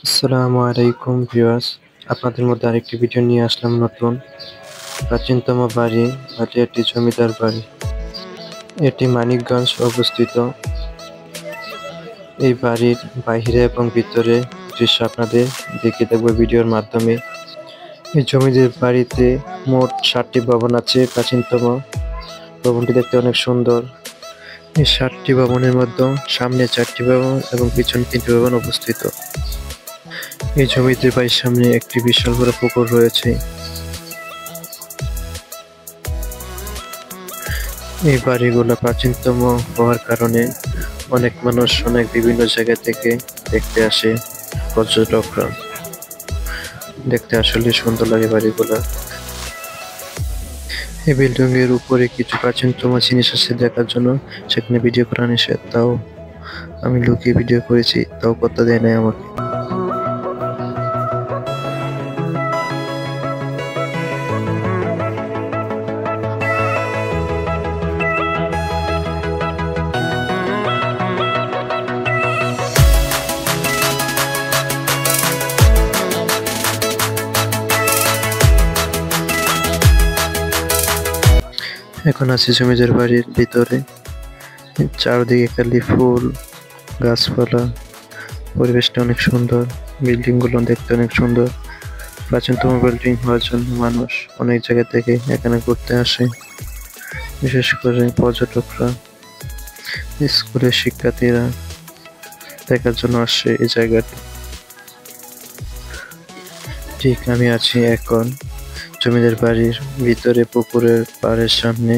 আসসালামু আলাইকুম ভিউয়ার্স, আপনাদের মধ্যে আরেকটি ভিডিও নিয়ে আসলাম। নতুন প্রাচীনতম বাড়ি ভাটিয়াটি জমিদার বাড়ি। এটি মানিকগঞ্জ অবস্থিত। এই বাড়ির বাইরে এবং ভিতরে দৃশ্য আপনাদের দেখিয়ে দেবো ভিডিওর মাধ্যমে। এই জমিদার বাড়িতে মোট 7টি ভবন আছে। প্রাচীনতম ভবনটি দেখতে অনেক সুন্দর। এই 7টি ভবনের মধ্যে সামনে 4টি ভবন এবং পিছনে 3টি ভবন অবস্থিত। এই জমিদার বাড়ির সামনে একটি বিশাল বড় পুকুর রয়েছে। এই বাড়িগুলো প্রাচীনতম হওয়ার কারণে অনেক মানুষ অনেক বিভিন্ন জায়গা থেকে দেখতে আসে। পর্যটকরা দেখতে আসলে সুন্দর লাগে বাড়িগুলো। এই বিল্ডিং এর উপরে কিছু প্রাচীনতম জিনিস আছে দেখার জন্য, সেখানে ভিডিও করা নিষেধ। তাও আমি লুকিয়ে ভিডিও করেছি, তাও করতে দেয় নাই আমাকে। এখন আছি জমিদার বাড়ির ভিতরে। চারদিকে খালি ফুল, গাছপালা, পরিবেশটা অনেক সুন্দর। বিল্ডিং গুলো দেখতে অনেক সুন্দর। প্রাচীনতম বিল্ডিং হওয়ার জন্য মানুষ অনেক জায়গা থেকে এখানে ঘুরতে আসে, বিশেষ করে পর্যটকরা, স্কুলের শিক্ষার্থীরা দেখার জন্য আসে এই জায়গাটি। ঠিক আমি আছি এখন জমিদার বাড়ির ভিতরে, পুকুরের পাড়ের সামনে।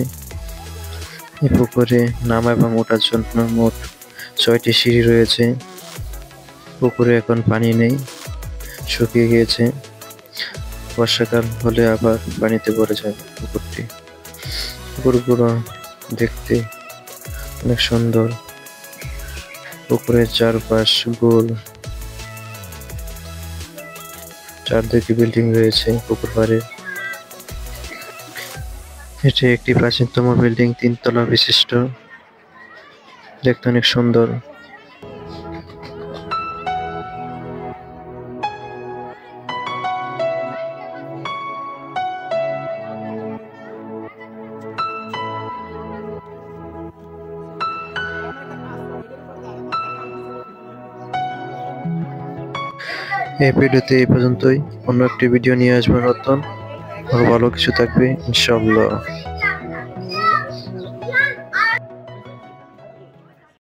এই পুকুরে নামা এবং ওঠার জন্য মোট 6টি সিঁড়ি রয়েছে। পুকুরে এখন পানি নেই, শুকিয়ে গিয়েছে। বর্ষাকাল হলে আবার পানিতে ভরে যায় পুকুরটি। পুকুরগুলো দেখতে অনেক সুন্দর। পুকুরের চারপাশ গোল, চারদিকে বিল্ডিং রয়েছে পুকুর পাড়ে। এটি একটি প্রাচীনতম বিল্ডিং, 3 তলা বিশিষ্ট, দেখতে অনেক সুন্দর। এই ভিডিওতে এই পর্যন্তই। অন্য একটি ভিডিও নিয়ে আসবো নতুন, আরো ভালো কিছু থাকবে ইনশাআল্লাহ।